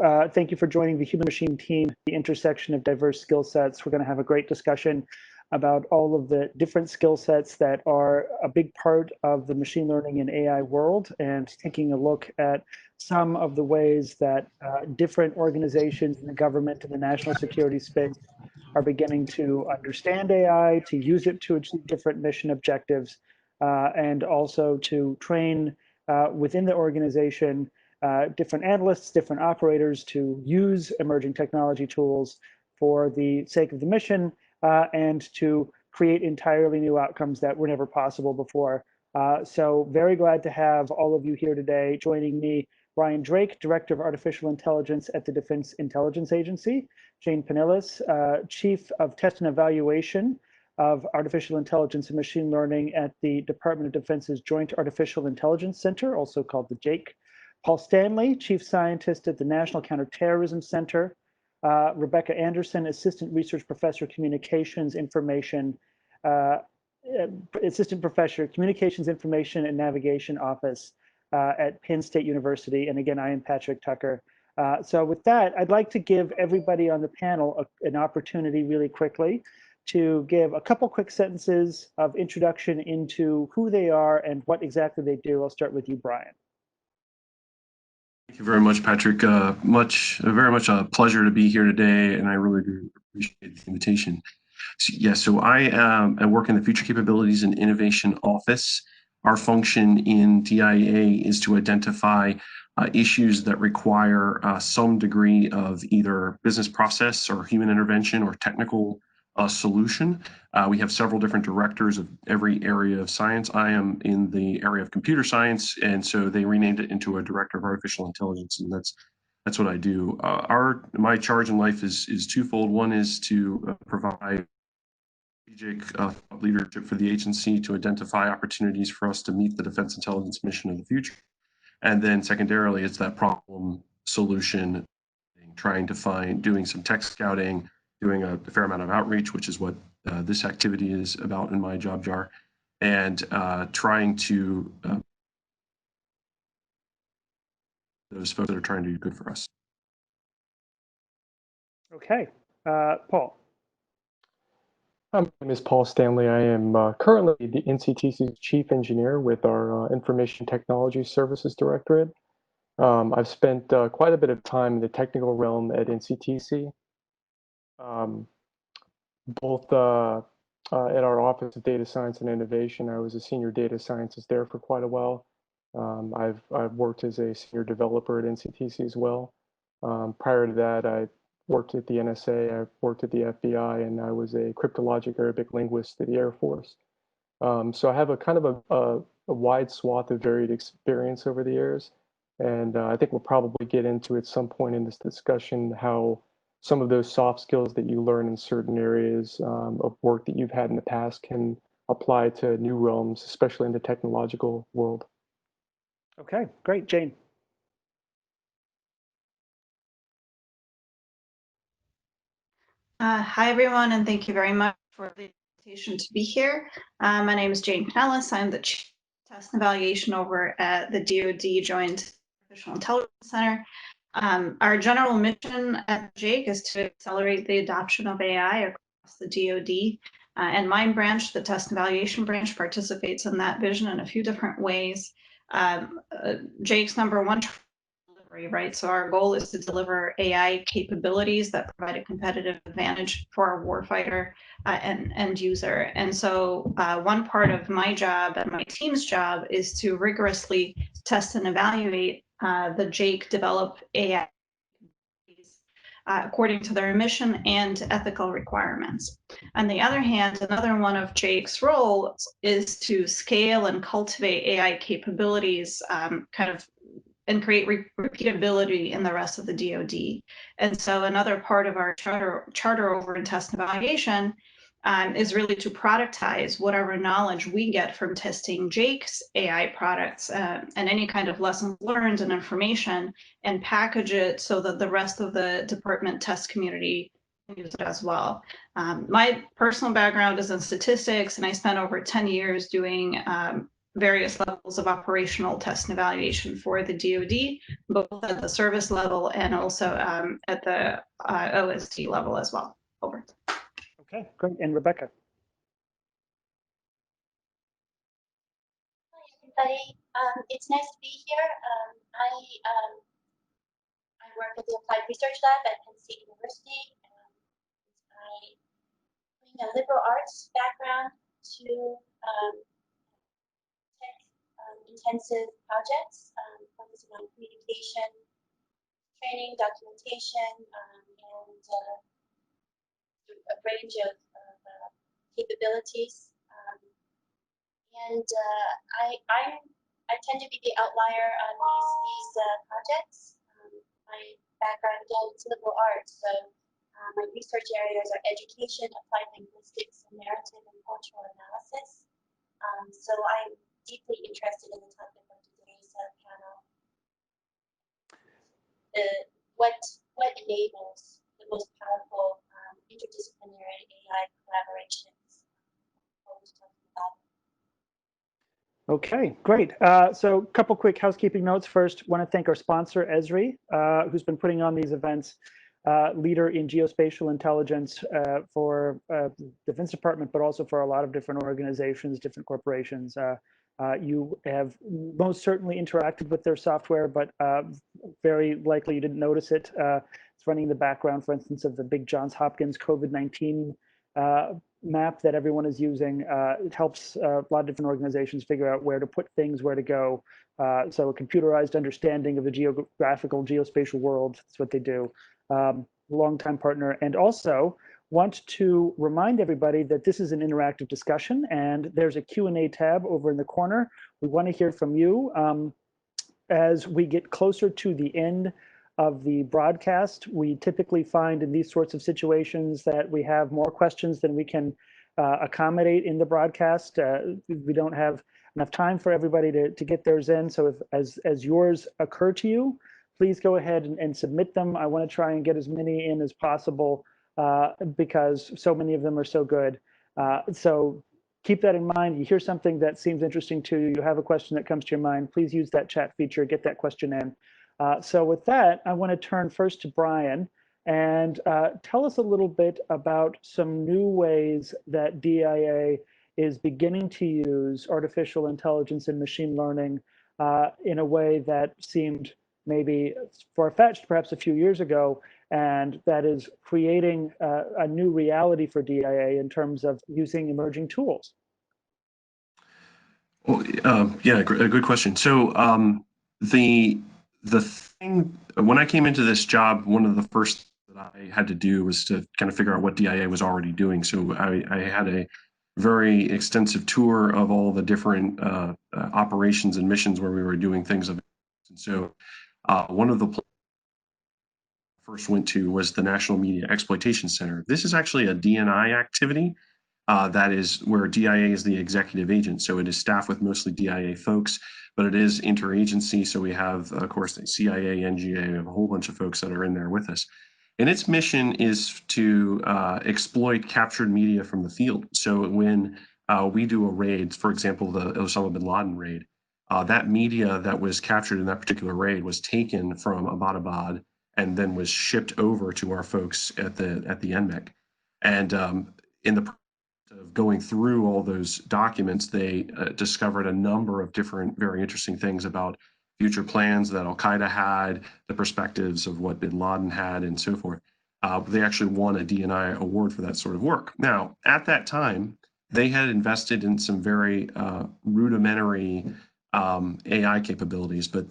Thank you for joining the Human Machine Team, the intersection of diverse skill sets. We're going to have a great discussion about all of the different skill sets that are a big part of the machine learning and AI world, and taking a look at some of the ways that different organizations in the government and the national security space are beginning to understand AI, to use it to achieve different mission objectives, and also to train within the organization different analysts, different operators to use emerging technology tools for the sake of the mission, and to create entirely new outcomes that were never possible before. So very glad to have all of you here today. Joining me, Brian Drake, Director of Artificial Intelligence at the Defense Intelligence Agency, Jane Pinellas, Chief of Test and Evaluation of Artificial Intelligence and Machine Learning at the Department of Defense's Joint Artificial Intelligence Center, also called the JAIC, Paul Stanley, Chief Scientist at the National Counterterrorism Center, Rebecca Anderson, Assistant Research Professor, Communications Information, Assistant Professor, Communications Information and Navigation Office at Penn State University. And again, I am Patrick Tucker. So with that, I'd like to give everybody on the panel an opportunity really quickly to give a couple quick sentences of introduction into who they are and what exactly they do. I'll start with you, Brian. Thank you very much, Patrick. Very much a pleasure to be here today, and I really do appreciate the invitation. So I work in the Future Capabilities and Innovation Office. Our function in DIA is to identify issues that require some degree of either business process or human intervention or technical solution. We have several different directors of every area of science. I am in the area of computer science, and so they renamed it into a director of artificial intelligence, and that's what I do. My charge in life is twofold. One is to provide strategic leadership for the agency to identify opportunities for us to meet the defense intelligence mission of the future, and then secondarily, it's that problem solution, trying to find, doing some tech scouting, doing a fair amount of outreach, which is what this activity is about in my job jar, and trying to those folks that are trying to do good for us. Okay, Paul. My name is Paul Stanley. I am currently the NCTC's Chief Engineer with our Information Technology Services Directorate. I've spent quite a bit of time in the technical realm at NCTC. Both at our Office of Data Science and Innovation, I was a senior data scientist there for quite a while. I've worked as a senior developer at NCTC as well. Prior to that, I worked at the NSA, I worked at the FBI, and I was a cryptologic Arabic linguist at the Air Force. So I have a kind of a wide swath of varied experience over the years. And I think we'll probably get into at some point in this discussion how some of those soft skills that you learn in certain areas of work that you've had in the past can apply to new realms, especially in the technological world. Okay, great. Jane. Hi, everyone, and thank you very much for the invitation to be here. My name is Jane Pinellas. I'm the Chief of Test and Evaluation over at the DoD Joint Artificial Intelligence Center. Our general mission at JAIC is to accelerate the adoption of AI across the DoD. And my branch, the Test and Evaluation branch, participates in that vision in a few different ways. JAIC's number one delivery, right? So our goal is to deliver AI capabilities that provide a competitive advantage for our warfighter and end user. And so one part of my job and my team's job is to rigorously test and evaluate the JAIC developed AI according to their mission and ethical requirements. On the other hand, another one of JAIC's roles is to scale and cultivate AI capabilities and create repeatability in the rest of the DoD. And so another part of our charter over in test and evaluation is really to productize whatever knowledge we get from testing JAIC's AI products and any kind of lessons learned and information, and package it so that the rest of the department test community can use it as well. My personal background is in statistics, and I spent over 10 years doing various levels of operational test and evaluation for the DoD, both at the service level and also at the OSD level as well. Over. Okay, great. And Rebecca. Hi, everybody. It's nice to be here. I work at the Applied Research Lab at Penn State University. I bring a liberal arts background to tech intensive projects, focusing on communication, training, documentation, and a range of capabilities. I tend to be the outlier on these projects. My background again is liberal arts, so my research areas are education, applied linguistics, and narrative and cultural analysis. So I'm deeply interested in the topic of today's panel. What enables the most powerful interdisciplinary AI collaborations? What we're talking about. Okay, great. So a couple quick housekeeping notes. First, want to thank our sponsor, Esri, who's been putting on these events, leader in geospatial intelligence for the Defense Department, but also for a lot of different organizations, different corporations. You have most certainly interacted with their software, but very likely you didn't notice it. It's running in the background, for instance, of the big Johns Hopkins COVID-19 map that everyone is using. It helps a lot of different organizations figure out where to put things, where to go. So a computerized understanding of the geographical, geospatial world, that's what they do. Longtime partner. And also want to remind everybody that this is an interactive discussion and there's a Q&A tab over in the corner. We want to hear from you. As we get closer to the end of the broadcast, we typically find in these sorts of situations that we have more questions than we can accommodate in the broadcast. We don't have enough time for everybody to get theirs in. So if as yours occur to you, please go ahead and submit them. I want to try and get as many in as possible because so many of them are so good. So keep that in mind. You hear something that seems interesting to you, you have a question that comes to your mind, please use that chat feature, get that question in. So with that, I want to turn first to Brian and tell us a little bit about some new ways that DIA is beginning to use artificial intelligence and machine learning in a way that seemed maybe far-fetched perhaps a few years ago, and that is creating a new reality for DIA in terms of using emerging tools. Well, yeah, a good question. So the thing, when I came into this job, one of the first that I had to do was to kind of figure out what DIA was already doing. So I had a very extensive tour of all the different operations and missions where we were doing things. And so one of the places I first went to was the National Media Exploitation Center. This is actually a DNI activity. That is where DIA is the executive agent. So it is staffed with mostly DIA folks, but it is interagency. So we have, of course, the CIA, NGA, we have a whole bunch of folks that are in there with us. And its mission is to exploit captured media from the field. So when we do a raid, for example, the Osama bin Laden raid, that media that was captured in that particular raid was taken from Abbottabad and then was shipped over to our folks at the NMEC. And in the of going through all those documents, they discovered a number of different very interesting things about future plans that Al-Qaeda had, the perspectives of what bin Laden had, and so forth. They actually won a DNI award for that sort of work. Now, at that time, they had invested in some very rudimentary AI capabilities, but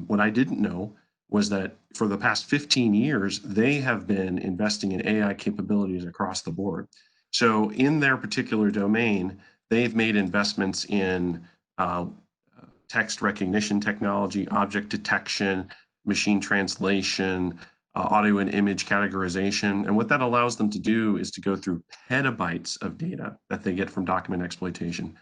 what I didn't know was that for the past 15 years, they have been investing in AI capabilities across the board. So in their particular domain, they've made investments in text recognition technology, object detection, machine translation, audio and image categorization. And what that allows them to do is to go through petabytes of data that they get from document exploitation.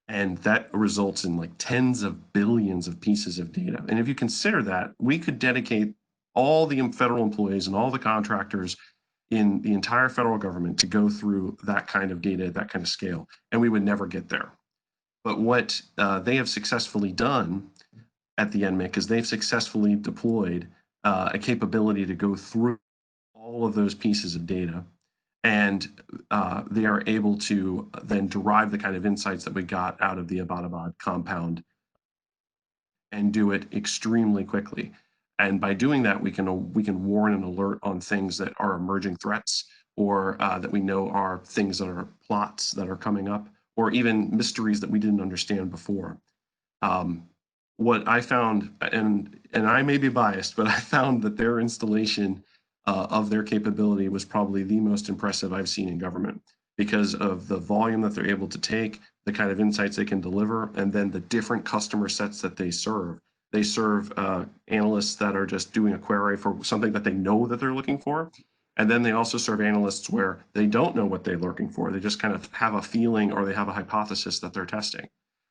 And that results in like tens of billions of pieces of data. And if you consider that, we could dedicate all the federal employees and all the contractors in the entire federal government to go through that kind of data, that kind of scale, and we would never get there. But what they have successfully done at the NMIC is they've successfully deployed a capability to go through all of those pieces of data, and they are able to then derive the kind of insights that we got out of the Abbottabad compound and do it extremely quickly. And by doing that, we can warn and alert on things that are emerging threats, or that we know are things that are plots that are coming up, or even mysteries that we didn't understand before. What I found, and I may be biased, but I found that their installation of their capability was probably the most impressive I've seen in government, because of the volume that they're able to take, the kind of insights they can deliver, and then the different customer sets that they serve. They serve analysts that are just doing a query for something that they know that they're looking for. And then they also serve analysts where they don't know what they're looking for. They just kind of have a feeling, or they have a hypothesis that they're testing.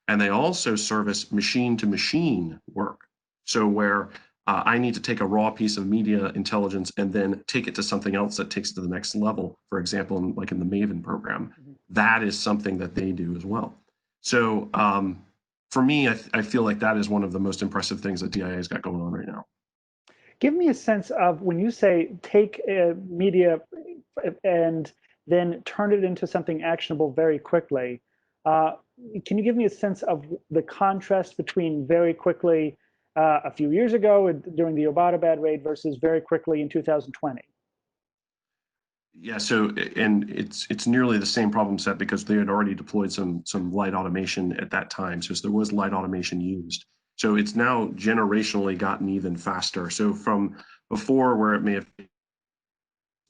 And they also service machine to machine work. So where I need to take a raw piece of media intelligence and then take it to something else that takes it to the next level. For example, like in the Maven program, that is something that they do as well. So for me, I feel like that is one of the most impressive things that DIA has got going on right now. Give me a sense of, when you say take media and then turn it into something actionable very quickly, can you give me a sense of the contrast between very quickly a few years ago during the Abbottabad raid versus very quickly in 2020? Yeah, so, and it's nearly the same problem set, because they had already deployed some light automation at that time. So there was light automation used. So it's now generationally gotten even faster. So from before, where it may have to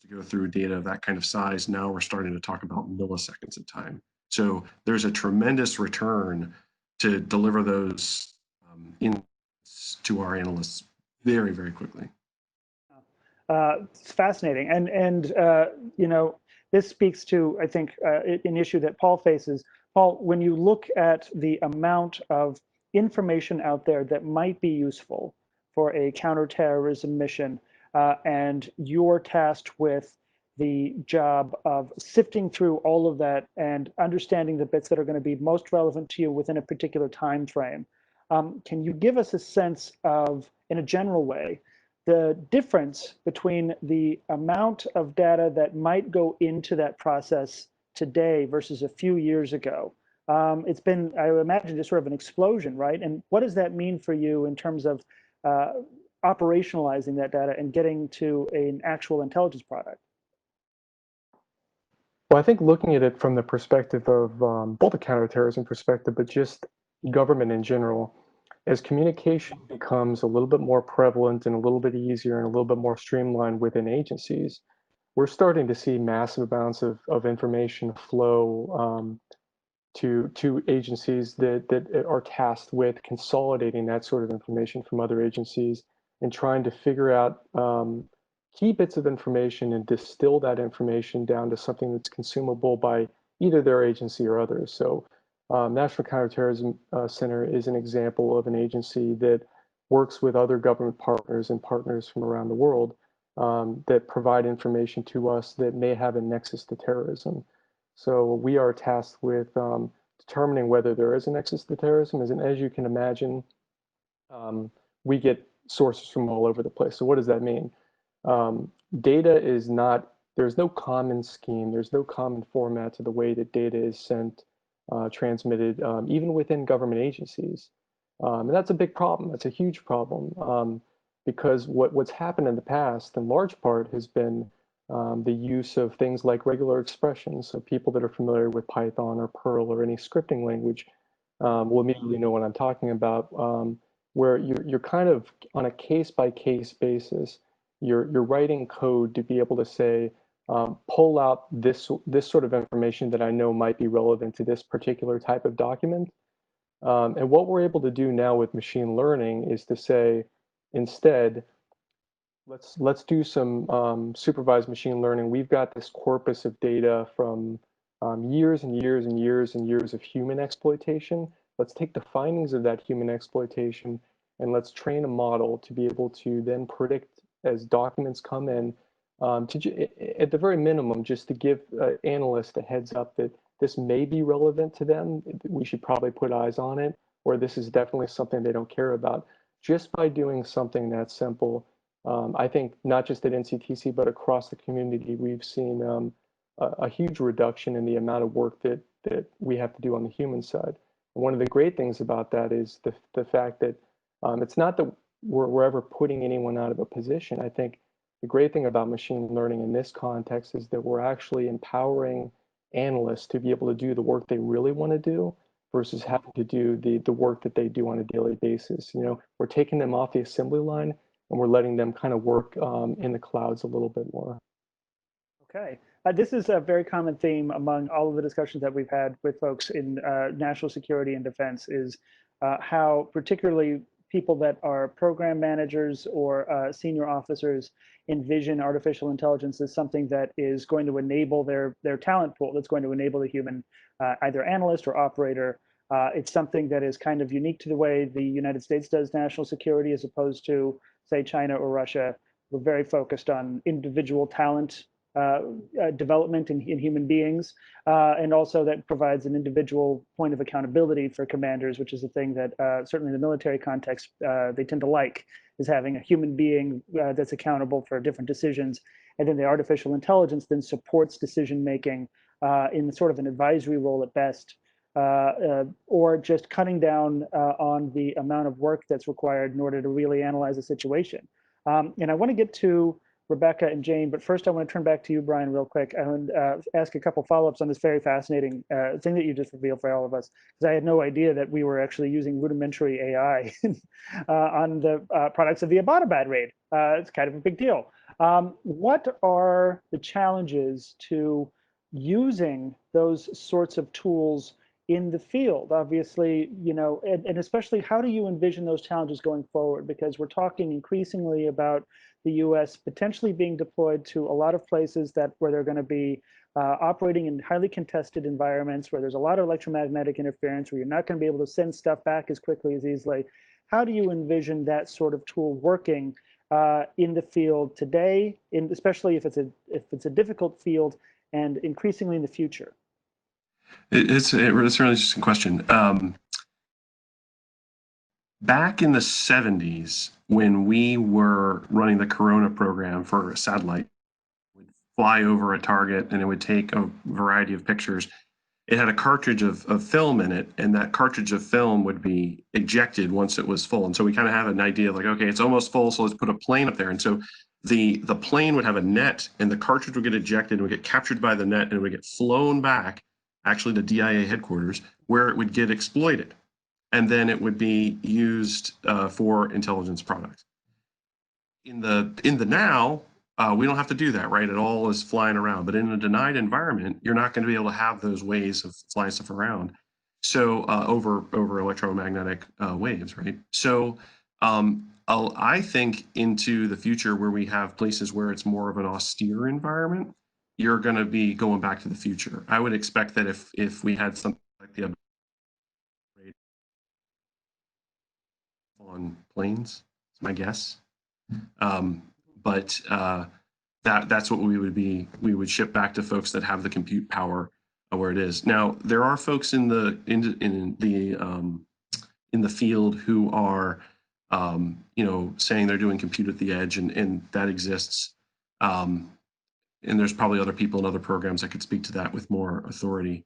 go through data of that kind of size, now we're starting to talk about milliseconds of time. So there's a tremendous return to deliver those insights to our analysts very, very quickly. It's fascinating, and you know, this speaks to, I think, an issue that Paul faces. Paul, when you look at the amount of information out there that might be useful for a counterterrorism mission, and you're tasked with the job of sifting through all of that and understanding the bits that are going to be most relevant to you within a particular time frame, can you give us a sense of, in a general way, the difference between the amount of data that might go into that process today versus a few years ago? It's been, I imagine, just sort of an explosion, right? And what does that mean for you in terms of operationalizing that data and getting to an actual intelligence product? Well, I think looking at it from the perspective of both the counterterrorism perspective, but just government in general, as communication becomes a little bit more prevalent and a little bit easier and a little bit more streamlined within agencies, we're starting to see massive amounts of information flow to agencies that are tasked with consolidating that sort of information from other agencies and trying to figure out key bits of information and distill that information down to something that's consumable by either their agency or others. So National Counterterrorism Center is an example of an agency that works with other government partners and partners from around the world that provide information to us that may have a nexus to terrorism. So we are tasked with determining whether there is a nexus to terrorism. And as you can imagine, we get sources from all over the place. So what does that mean? Data is not, there's no common scheme, there's no common format to the way that data is sent, transmitted, even within government agencies. And that's a big problem. That's a huge problem, because what's happened in the past, in large part, has been the use of things like regular expressions. So people that are familiar with Python or Perl or any scripting language will immediately know what I'm talking about, where you're kind of on a case-by-case basis. You're writing code to be able to say, pull out this sort of information that I know might be relevant to this particular type of document. And what we're able to do now with machine learning is to say, instead, let's do some supervised machine learning. We've got this corpus of data from years and years and years and years of human exploitation. Let's take the findings of that human exploitation and let's train a model to be able to then predict as documents come in, at the very minimum, just to give analysts a heads up that this may be relevant to them, we should probably put eyes on it, or this is definitely something they don't care about. Just by doing something that simple, I think not just at NCTC, but across the community, we've seen a huge reduction in the amount of work that we have to do on the human side. And one of the great things about that is the fact that it's not that we're ever putting anyone out of a position. I think the great thing about machine learning in this context is that we're actually empowering analysts to be able to do the work they really want to do versus having to do the work that they do on a daily basis. You know, we're taking them off the assembly line and we're letting them kind of work in the clouds a little bit more. Okay. This is a very common theme among all of the discussions that we've had with folks in national security and defense is how particularly people that are program managers or senior officers envision artificial intelligence as something that is going to enable their talent pool, that's going to enable the human either analyst or operator. It's something that is kind of unique to the way the United States does national security as opposed to, say, China or Russia. We're very focused on individual talent development in human beings, and also that provides an individual point of accountability for commanders, which is a thing that certainly in the military context they tend to like, is having a human being that's accountable for different decisions. And then the artificial intelligence then supports decision making in sort of an advisory role at best, or just cutting down on the amount of work that's required in order to really analyze a situation. And I want to get to Rebecca and Jane, but first I want to turn back to you, Brian, real quick, and ask a couple follow-ups on this very fascinating thing that you just revealed for all of us, because I had no idea that we were actually using rudimentary AI on the products of the Abbottabad raid. It's kind of a big deal. What are the challenges to using those sorts of tools in the field? Obviously, you know, and especially how do you envision those challenges going forward? Because we're talking increasingly about the US potentially being deployed to a lot of places where they're going to be operating in highly contested environments, where there's a lot of electromagnetic interference, where you're not going to be able to send stuff back as quickly as easily. How do you envision that sort of tool working in the field today, especially if it's a difficult field, and increasingly in the future? It's a really interesting question. Back in the 70s, when we were running the Corona program for a satellite, we'd fly over a target and it would take a variety of pictures. It had a cartridge of film in it, and that cartridge of film would be ejected once it was full. And so we kind of have an idea of like, okay, it's almost full, so let's put a plane up there. And so the plane would have a net, and the cartridge would get ejected and would get captured by the net, and it would get flown back, actually to DIA headquarters, where it would get exploited. And then it would be used for intelligence products. In the now, we don't have to do that, right? It all is flying around. But in a denied environment, you're not going to be able to have those ways of flying stuff around. So over electromagnetic waves, right? So I think into the future where we have places where it's more of an austere environment, you're going to be going back to the future. I would expect that if we had something like the on planes, is my guess. But that's what we would ship back to folks that have the compute power where it is. Now there are folks in the field who are saying they're doing compute at the edge, and that exists. And there's probably other people in other programs that could speak to that with more authority.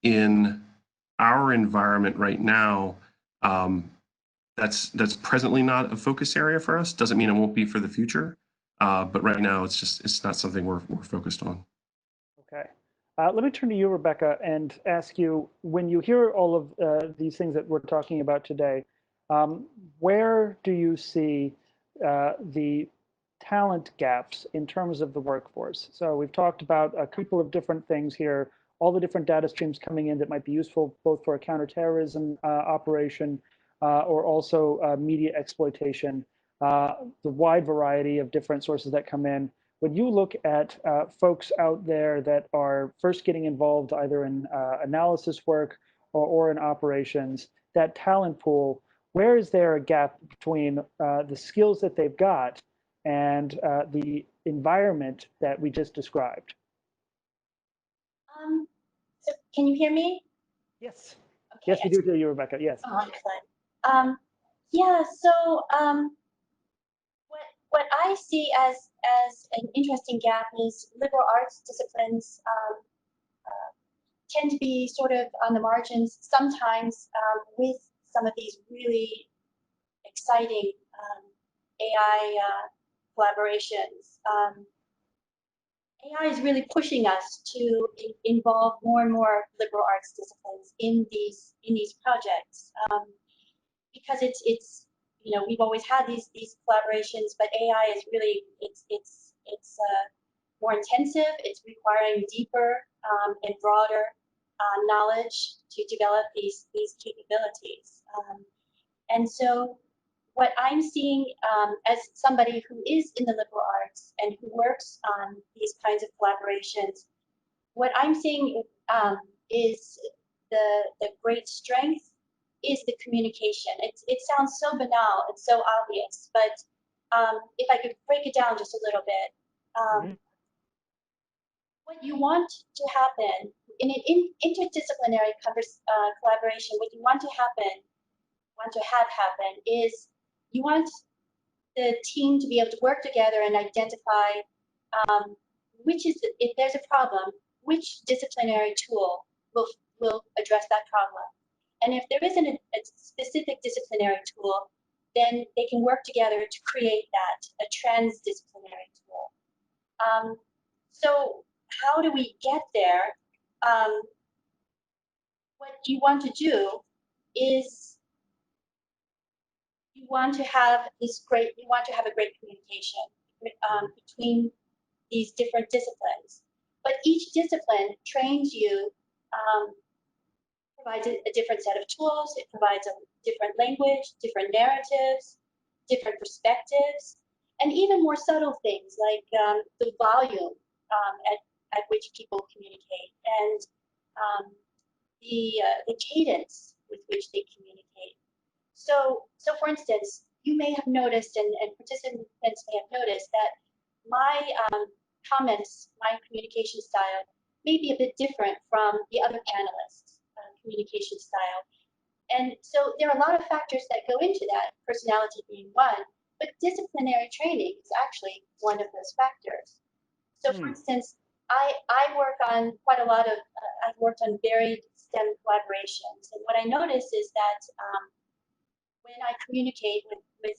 In our environment right now, that's presently not a focus area for us. Doesn't mean it won't be for the future, but right now it's not something we're focused on. Okay, let me turn to you, Rebecca, and ask you, when you hear all of these things that we're talking about today, where do you see the talent gaps in terms of the workforce? So we've talked about a couple of different things here, all the different data streams coming in that might be useful both for a counterterrorism operation or also media exploitation, the wide variety of different sources that come in. When you look at folks out there that are first getting involved either in analysis work or in operations, that talent pool, where is there a gap between the skills that they've got and the environment that we just described? Can you hear me? Yes. Okay, Yes, we do hear you, Rebecca. Yes. Oh, excellent. Yeah, so what I see as an interesting gap is liberal arts disciplines tend to be sort of on the margins sometimes with some of these really exciting AI collaborations. AI is really pushing us to involve more and more liberal arts disciplines in these projects because it's you know we've always had these collaborations, but AI is really it's more intensive. It's requiring deeper and broader knowledge to develop these capabilities. And so what I'm seeing as somebody who is in the liberal arts and who works on these kinds of collaborations, what I'm seeing is the great strength is the communication. It sounds so banal, it's so obvious, but if I could break it down just a little bit, what you want to happen in an interdisciplinary collaboration, what you want to have happen is you want the team to be able to work together and identify which is, if there's a problem, which disciplinary tool will address that problem. And if there isn't a specific disciplinary tool, then they can work together to create that, a transdisciplinary tool. So how do we get there? What you want to do is you want to have a great communication between these different disciplines. But each discipline trains you, provides a different set of tools, it provides a different language, different narratives, different perspectives, and even more subtle things like the volume at which people communicate and the cadence with which they communicate. So for instance, you may have noticed, and participants may have noticed, that my comments, my communication style may be a bit different from the other panelists' communication style. And so there are a lot of factors that go into that, personality being one, but disciplinary training is actually one of those factors. So for instance, I work on quite a lot of, I've worked on varied STEM collaborations. And what I notice is that when I communicate with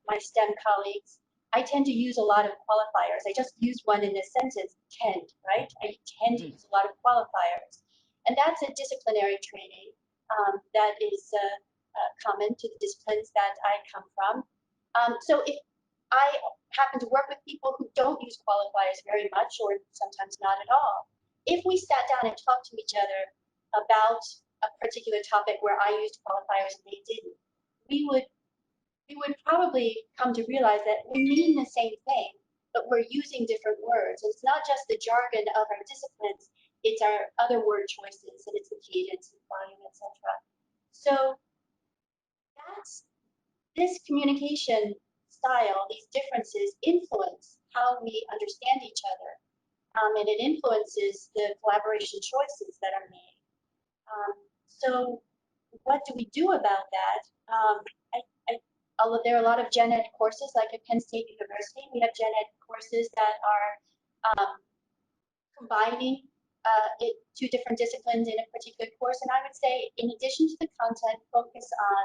my STEM colleagues, I tend to use a lot of qualifiers. I just use one in a sentence, tend, right? I tend to use a lot of qualifiers. And that's a disciplinary training that is common to the disciplines that I come from. So if I happen to work with people who don't use qualifiers very much, or sometimes not at all, if we sat down and talked to each other about a particular topic where I used qualifiers and they didn't, we would probably come to realize that we mean the same thing, but we're using different words. And it's not just the jargon of our disciplines, it's our other word choices, and it's the cadence and volume, etc. So this communication style, these differences influence how we understand each other. And it influences the collaboration choices that are made. So what do we do about that? Although there are a lot of gen ed courses, like at Penn State University, we have gen ed courses that are combining two different disciplines in a particular course. And I would say, in addition to the content, focus on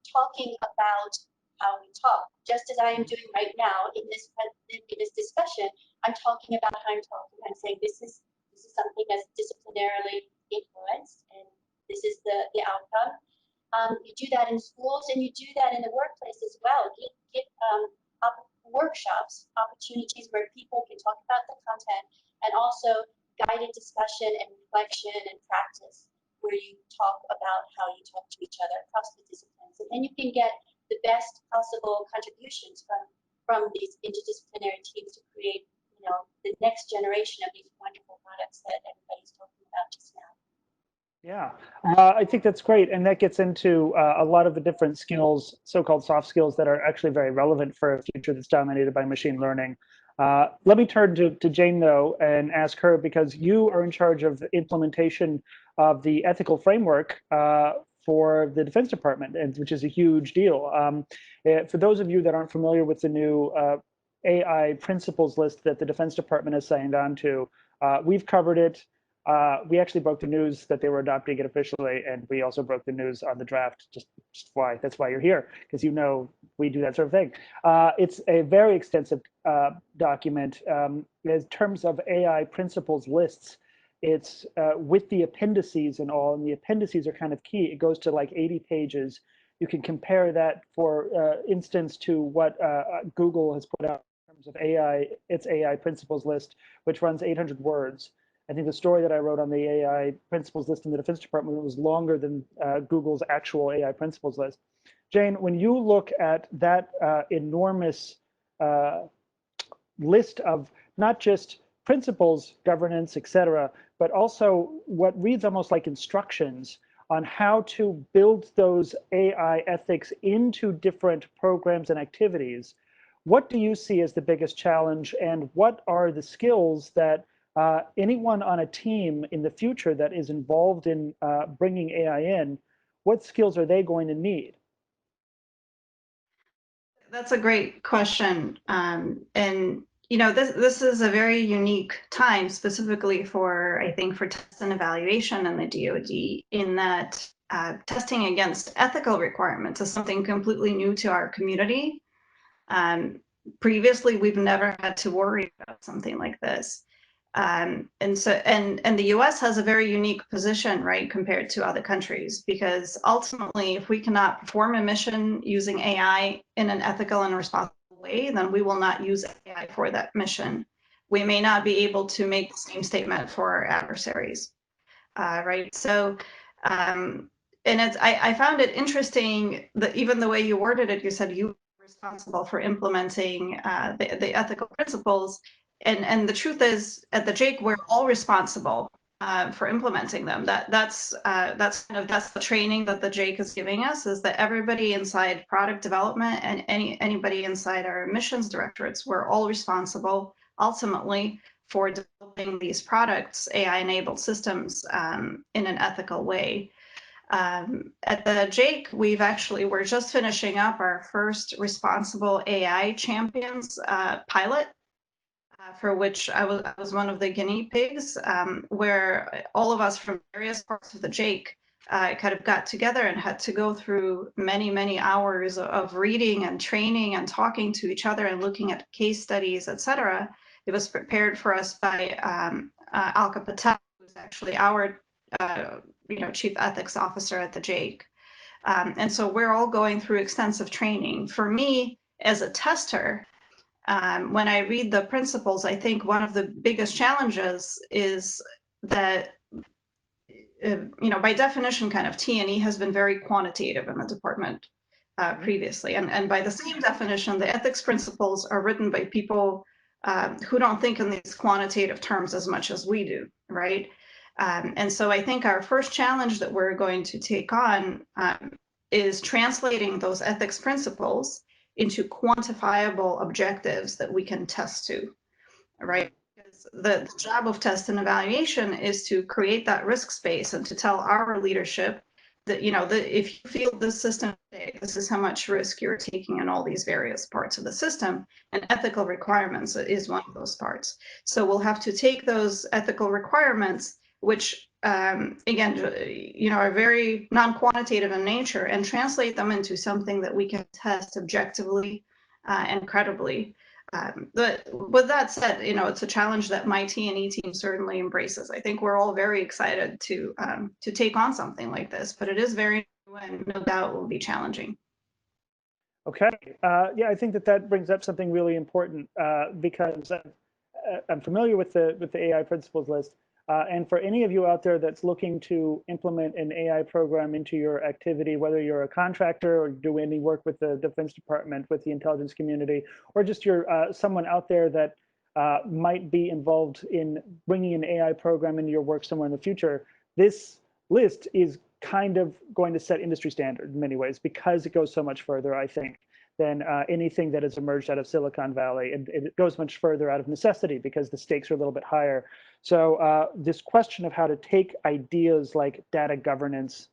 talking about how we talk. Just as I am doing right now in this discussion, I'm talking about how I'm talking. I'm saying this is something that's disciplinarily influenced, and this is the outcome. You do that in schools, and you do that in the workplace as well. Give workshops, opportunities where people can talk about the content, and also guided discussion and reflection and practice, where you talk about how you talk to each other across the disciplines. And then you can get the best possible contributions from these interdisciplinary teams to create, the next generation of these wonderful products that everybody's talking about just now. Yeah, I think that's great. And that gets into a lot of the different skills, so-called soft skills, that are actually very relevant for a future that's dominated by machine learning. Let me turn to Jane, though, and ask her, because you are in charge of the implementation of the ethical framework for the Defense Department, which is a huge deal. For those of you that aren't familiar with the new AI principles list that the Defense Department has signed on to, we've covered it. We actually broke the news that they were adopting it officially, and we also broke the news on the draft. Just why? That's why you're here, because you know we do that sort of thing. It's a very extensive document. In terms of AI principles lists, it's with the appendices and all, and the appendices are kind of key. It goes to like 80 pages. You can compare that, for instance, to what Google has put out in terms of AI, its AI principles list, which runs 800 words. I think the story that I wrote on the AI principles list in the Defense Department was longer than Google's actual AI principles list. Jane, when you look at that enormous list of not just principles, governance, et cetera, but also what reads almost like instructions on how to build those AI ethics into different programs and activities, what do you see as the biggest challenge, and what are the skills that anyone on a team in the future that is involved in bringing AI in, what skills are they going to need? That's a great question. And you know, this is a very unique time, specifically for, I think, for test and evaluation in the DoD, in that testing against ethical requirements is something completely new to our community. Previously, we've never had to worry about something like this. And the US has a very unique position, right, compared to other countries, because ultimately, if we cannot perform a mission using AI in an ethical and responsible way, then we will not use AI for that mission. We may not be able to make the same statement for our adversaries, right? So, and I found it interesting that even the way you worded it, you said you were responsible for implementing the ethical principles. And the truth is, at the JAIC, we're all responsible for implementing them. That's the training that the JAIC is giving us, is that everybody inside product development and anybody inside our missions directorates, we're all responsible ultimately for developing these products, AI-enabled systems, in an ethical way. At the JAIC, we're just finishing up our first responsible AI champions pilot, for which I was one of the guinea pigs, where all of us from various parts of the JAIC kind of got together and had to go through many, many hours of reading and training and talking to each other and looking at case studies, et cetera. It was prepared for us by Alka Patel, who's actually our chief ethics officer at the JAIC. And so we're all going through extensive training. For me, as a tester, when I read the principles, I think one of the biggest challenges is that, by definition, kind of T&E has been very quantitative in the department previously. And by the same definition, the ethics principles are written by people who don't think in these quantitative terms as much as we do, right? And so I think our first challenge that we're going to take on is translating those ethics principles into quantifiable objectives that we can test to, right? Because the job of test and evaluation is to create that risk space and to tell our leadership that, if you feel this system today, this is how much risk you're taking in all these various parts of the system, and ethical requirements is one of those parts. So we'll have to take those ethical requirements, which again, are very non-quantitative in nature, and translate them into something that we can test objectively and credibly. But with that said, it's a challenge that my T&E team certainly embraces. I think we're all very excited to take on something like this, but it is very new and no doubt will be challenging. Okay, yeah, I think that brings up something really important because I'm familiar with the AI principles list. And for any of you out there that's looking to implement an AI program into your activity, whether you're a contractor or do any work with the Defense Department, with the intelligence community, or just you're someone out there that might be involved in bringing an AI program into your work somewhere in the future, this list is kind of going to set industry standard in many ways because it goes so much further, I think, than anything that has emerged out of Silicon Valley. And it goes much further out of necessity because the stakes are a little bit higher. So this question of how to take ideas like data governance,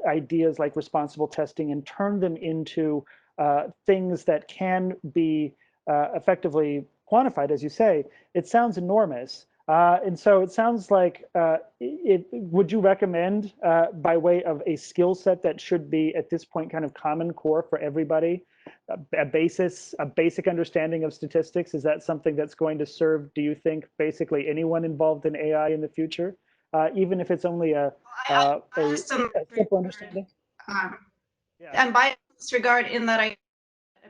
ideas like responsible testing, and turn them into things that can be effectively quantified, as you say, it sounds enormous. And so it sounds like, would you recommend, by way of a skill set that should be at this point kind of common core for everybody, a basic understanding of statistics? Is that something that's going to serve, do you think, basically anyone involved in AI in the future, even if it's only a simple understanding? Yeah. And by this regard, in that a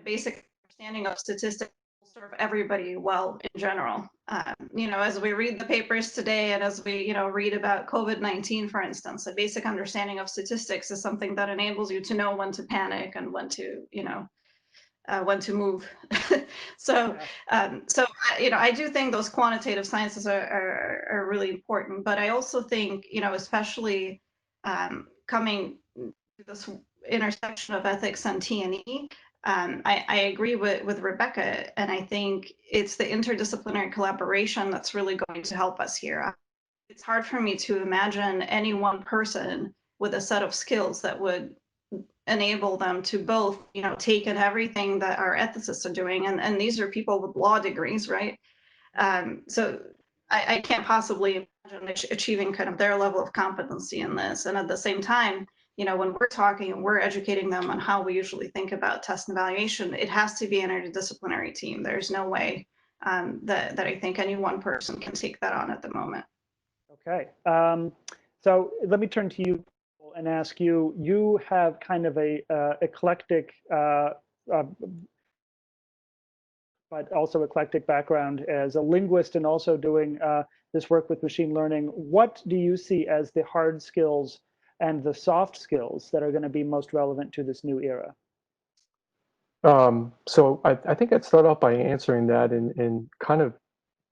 basic understanding of statistics will serve everybody well in general. As we read the papers today, and as we read about COVID-19, for instance, a basic understanding of statistics is something that enables you to know when to panic and when to move. So I do think those quantitative sciences are really important, but I also think especially coming to this intersection of ethics and T&E, I agree with Rebecca, and I think it's the interdisciplinary collaboration that's really going to help us here. It's hard for me to imagine any one person with a set of skills that would enable them to both, take in everything that our ethicists are doing, and these are people with law degrees, right? So I can't possibly imagine achieving kind of their level of competency in this, and at the same time, when we're talking and we're educating them on how we usually think about test and evaluation, it has to be an interdisciplinary team. There's no way that I think any one person can take that on at the moment. Okay, so let me turn to you and ask you. You have kind of a eclectic, but also eclectic background as a linguist and also doing this work with machine learning. What do you see as the hard skills and the soft skills that are going to be most relevant to this new era? So I think I'd start off by answering that and kind of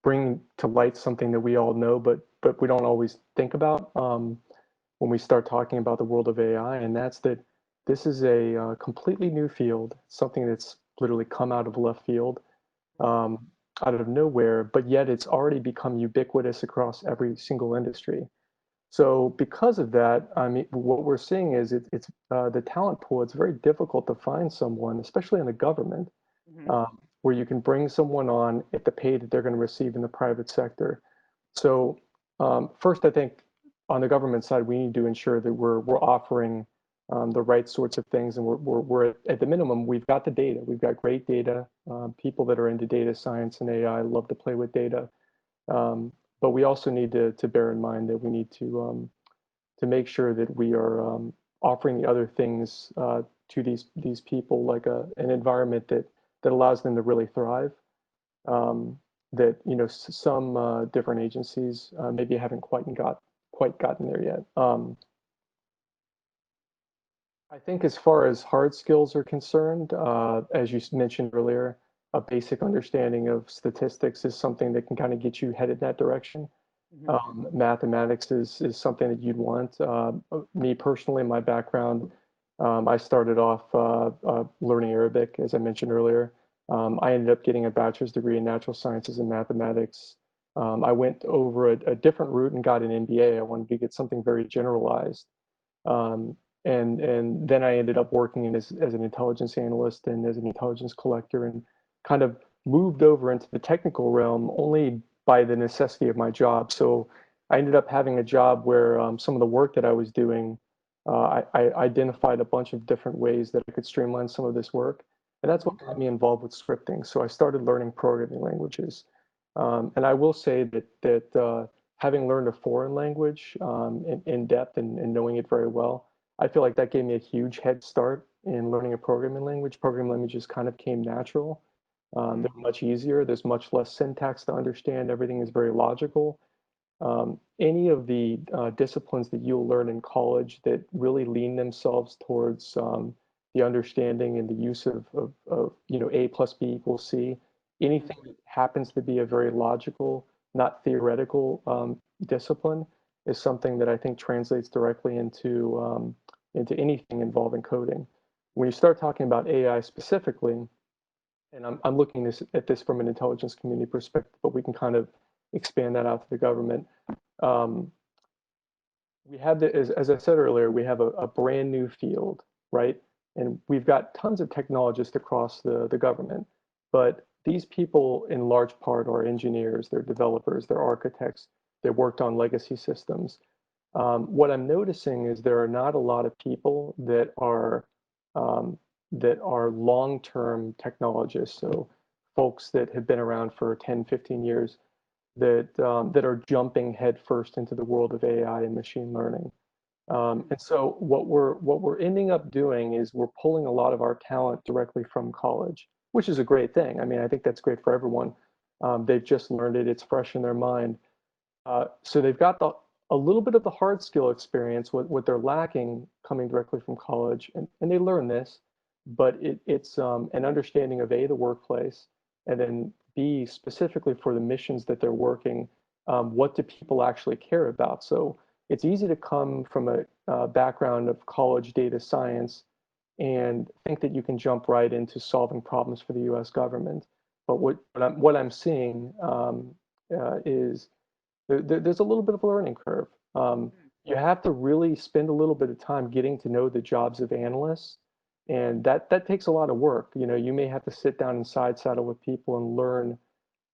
bring to light something that we all know, but we don't always think about when we start talking about the world of AI, and that's that this is a completely new field, something that's literally come out of left field, out of nowhere, but yet it's already become ubiquitous across every single industry. So because of that, I mean, what we're seeing is it's the talent pool. It's very difficult to find someone, especially in the government, where you can bring someone on at the pay that they're going to receive in the private sector. So first, I think on the government side, we need to ensure that we're offering the right sorts of things, and we're at the minimum, we've got the data. We've got great data. People that are into data science and AI love to play with data. But we also need to bear in mind that we need to make sure that we are offering the other things to these people, like an environment that allows them to really thrive. That some different agencies maybe haven't quite gotten there yet. I think as far as hard skills are concerned, as you mentioned earlier, a basic understanding of statistics is something that can kind of get you headed that direction. Mathematics is something that you'd want. Me personally, my background, I started off learning Arabic, as I mentioned earlier. I ended up getting a bachelor's degree in natural sciences and mathematics. I went over a different route and got an MBA. I wanted to get something very generalized. And then I ended up working as an intelligence analyst and as an intelligence collector, and kind of moved over into the technical realm only by the necessity of my job. So I ended up having a job where some of the work that I was doing, I identified a bunch of different ways that I could streamline some of this work. And that's what got me involved with scripting. So I started learning programming languages. And I will say that having learned a foreign language in depth and knowing it very well, I feel like that gave me a huge head start in learning a programming language. Programming languages kind of came natural. They're much easier. There's much less syntax to understand. Everything is very logical. Any of the disciplines that you'll learn in college that really lean themselves towards the understanding and the use of A plus B equals C, anything that happens to be a very logical, not theoretical discipline is something that I think translates directly into anything involving coding. When you start talking about AI specifically, and I'm looking at this from an intelligence community perspective, but we can kind of expand that out to the government. Um, we have as I said earlier, we have a brand new field, right? And we've got tons of technologists across the government, but these people in large part are engineers, they're developers, they're architects, they worked on legacy systems. What I'm noticing is there are not a lot of people um, that are long-term technologists, so folks that have been around for 10, 15 years that are jumping headfirst into the world of AI and machine learning. And so what we're ending up doing is we're pulling a lot of our talent directly from college, which is a great thing. I mean, I think that's great for everyone. They've just learned it; it's fresh in their mind. So they've got a little bit of the hard skill experience, what they're lacking coming directly from college, and they learn this, but it's an understanding of A, the workplace, and then B, specifically for the missions that they're working, what do people actually care about? So it's easy to come from a background of college data science and think that you can jump right into solving problems for the US government. But what I'm seeing is there's a little bit of a learning curve. You have to really spend a little bit of time getting to know the jobs of analysts, and that takes a lot of work. You know, you may have to sit down and side saddle with people and learn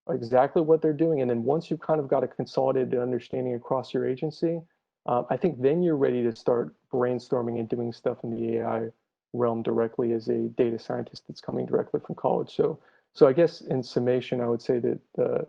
exactly what they're doing. And then once you've kind of got a consolidated understanding across your agency, I think then you're ready to start brainstorming and doing stuff in the AI realm directly as a data scientist that's coming directly from college. So I guess in summation, I would say that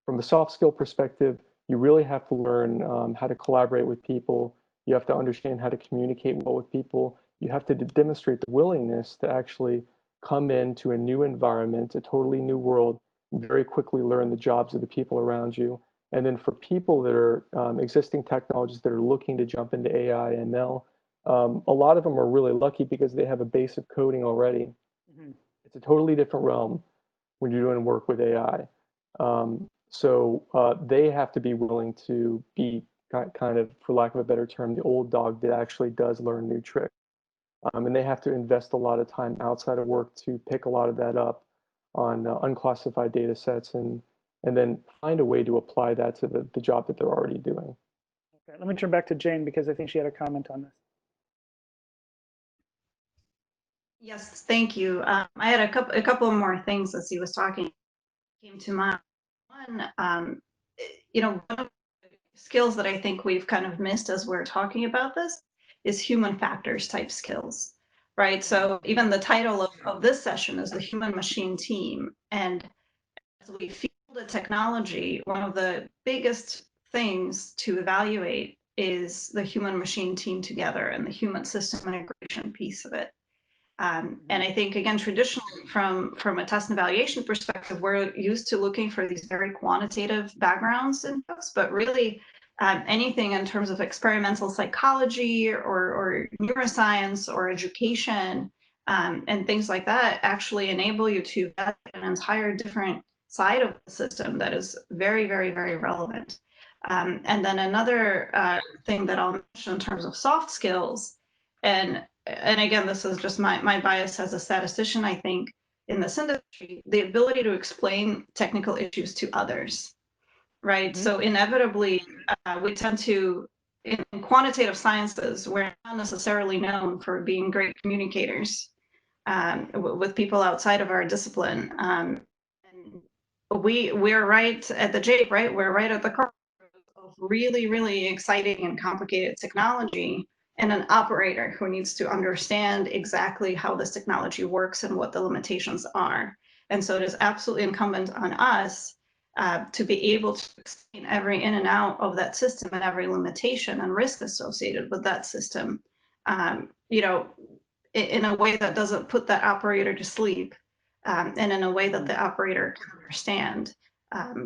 from the soft skill perspective, you really have to learn how to collaborate with people. You have to understand how to communicate well with people. You have to demonstrate the willingness to actually come into a new environment, a totally new world, and very quickly learn the jobs of the people around you. And then for people that are existing technologies that are looking to jump into AI, ML, a lot of them are really lucky because they have a base of coding already. Mhm. It's a totally different realm when you're doing work with AI. So they have to be willing to be kind of, for lack of a better term, the old dog that actually does learn new tricks. And they have to invest a lot of time outside of work to pick a lot of that up on unclassified data sets and then find a way to apply that to the job that they're already doing. Okay, let me turn back to Jane because I think she had a comment on this. Yes, thank you. I had a couple more things as he was talking came to mind. One, one of the skills that I think we've kind of missed as we're talking about this is human factors type skills, right? So even the title of this session is the human machine team. And as we field the technology, one of the biggest things to evaluate is the human machine team together and the human system integration piece of it. And I think, again, traditionally from a test and evaluation perspective, we're used to looking for these very quantitative backgrounds in folks, but really anything in terms of experimental psychology or neuroscience or education and things like that actually enable you to get an entire different side of the system that is very, very, very relevant. And then another thing that I'll mention in terms of soft skills, and again, this is just my bias as a statistician, I think, in this industry, the ability to explain technical issues to others, right? Mm-hmm. So inevitably, we tend to, in quantitative sciences, we're not necessarily known for being great communicators with people outside of our discipline. And we're right at the JAPE, right? We're right at the core of really, really exciting and complicated technology, and an operator who needs to understand exactly how this technology works and what the limitations are. And so it is absolutely incumbent on us to be able to explain every in and out of that system and every limitation and risk associated with that system, in a way that doesn't put that operator to sleep, and in a way that the operator can understand.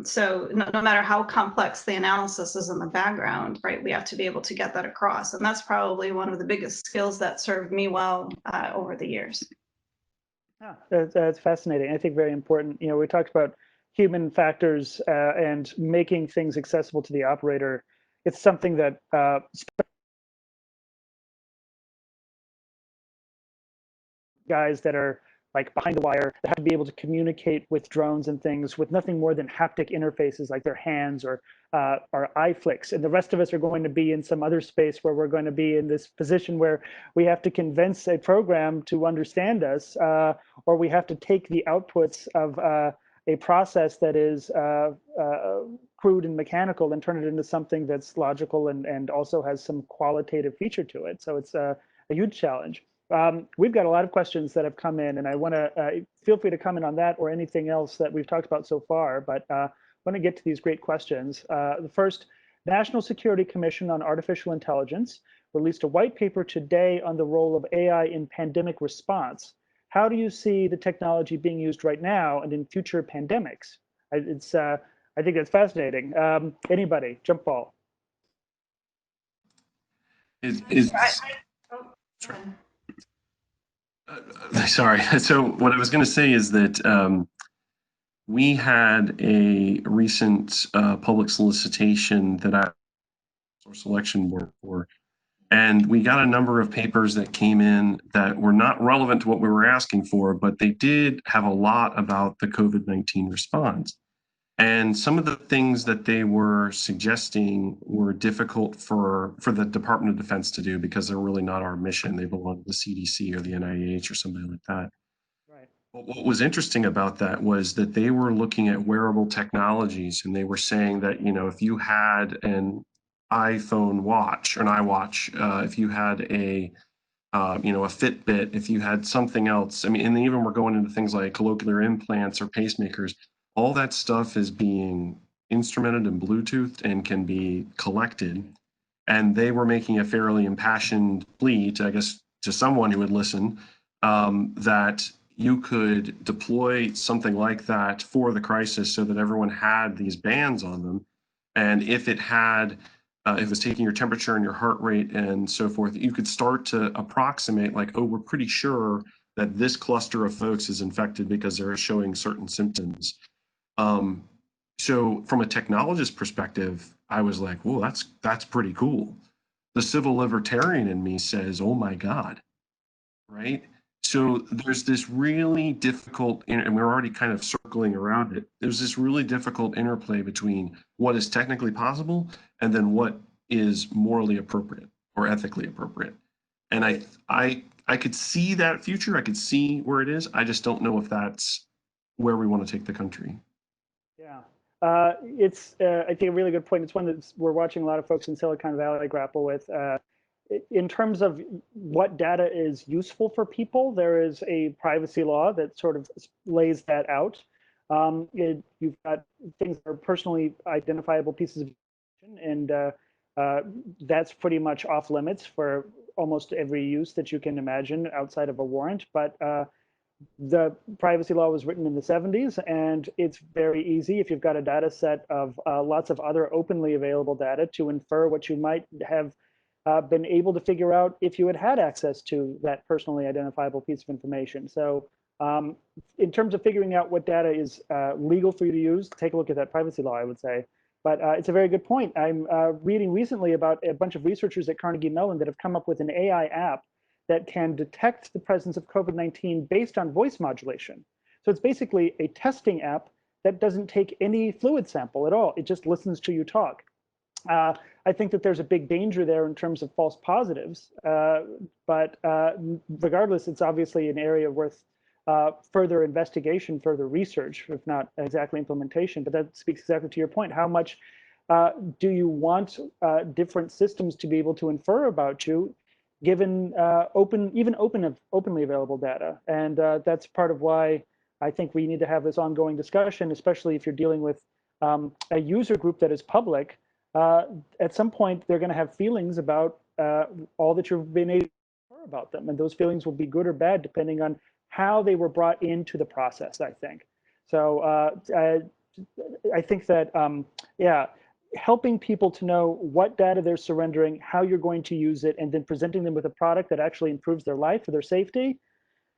So no matter how complex the analysis is in the background, right, we have to be able to get that across. And that's probably one of the biggest skills that served me well over the years. Yeah, that's fascinating. I think very important. You know, we talked about human factors and making things accessible to the operator. It's something that guys that are like behind the wire that have to be able to communicate with drones and things with nothing more than haptic interfaces like their hands or eye flicks. And the rest of us are going to be in some other space where we're going to be in this position where we have to convince a program to understand us, or we have to take the outputs of a process that is crude and mechanical and turn it into something that's logical and also has some qualitative feature to it. So it's a huge challenge. We've got a lot of questions that have come in, and I want to feel free to comment on that or anything else that we've talked about so far. But I want to get to these great questions. The first, National Security Commission on Artificial Intelligence released a white paper today on the role of AI in pandemic response. How do you see the technology being used right now and in future pandemics? I think that's fascinating. Anybody, jump ball. Sorry. So what I was going to say is that we had a recent public solicitation that I or selection board for, and we got a number of papers that came in that were not relevant to what we were asking for, but they did have a lot about the COVID-19 response. And some of the things that they were suggesting were difficult for the Department of Defense to do because they're really not our mission. They belong to the CDC or the NIH or something like that. Right. But what was interesting about that was that they were looking at wearable technologies, and they were saying that, you know, if you had an iPhone watch or an iWatch, if you had a you know, a Fitbit, if you had something else, I mean, and even we're going into things like cochlear implants or pacemakers, all that stuff is being instrumented and Bluetoothed and can be collected. And they were making a fairly impassioned plea to, I guess, to someone who would listen, that you could deploy something like that for the crisis so that everyone had these bands on them. And if it had if it was taking your temperature and your heart rate and so forth, you could start to approximate like, oh, we're pretty sure that this cluster of folks is infected because they're showing certain symptoms. So from a technologist perspective, I was like, whoa, that's pretty cool. The civil libertarian in me says, oh my God, right? So there's this really difficult, and we're already kind of circling around it. There's this really difficult interplay between what is technically possible and then what is morally appropriate or ethically appropriate. And I could see that future. I could see where it is. I just don't know if that's where we want to take the country. Yeah, it's I think a really good point. It's one that we're watching a lot of folks in Silicon Valley grapple with. In terms of what data is useful for people, there is a privacy law that sort of lays that out. You've got things that are personally identifiable pieces of information, and that's pretty much off limits for almost every use that you can imagine outside of a warrant. But the privacy law was written in the 70s, and it's very easy if you've got a data set of lots of other openly available data to infer what you might have been able to figure out if you had access to that personally identifiable piece of information. So in terms of figuring out what data is legal for you to use, take a look at that privacy law, I would say. But it's a very good point. I'm reading recently about a bunch of researchers at Carnegie Mellon that have come up with an AI app that can detect the presence of COVID-19 based on voice modulation. So it's basically a testing app that doesn't take any fluid sample at all. It just listens to you talk. I think that there's a big danger there in terms of false positives, but regardless, it's obviously an area worth further investigation, further research, if not exactly implementation. But that speaks exactly to your point. How much do you want different systems to be able to infer about you, given openly available data? And that's part of why I think we need to have this ongoing discussion, especially if you're dealing with a user group that is public. At some point, they're going to have feelings about all that you've been able to infer about them. And those feelings will be good or bad, depending on how they were brought into the process, I think. So I think that, yeah, helping people to know what data they're surrendering, how you're going to use it, and then presenting them with a product that actually improves their life or their safety,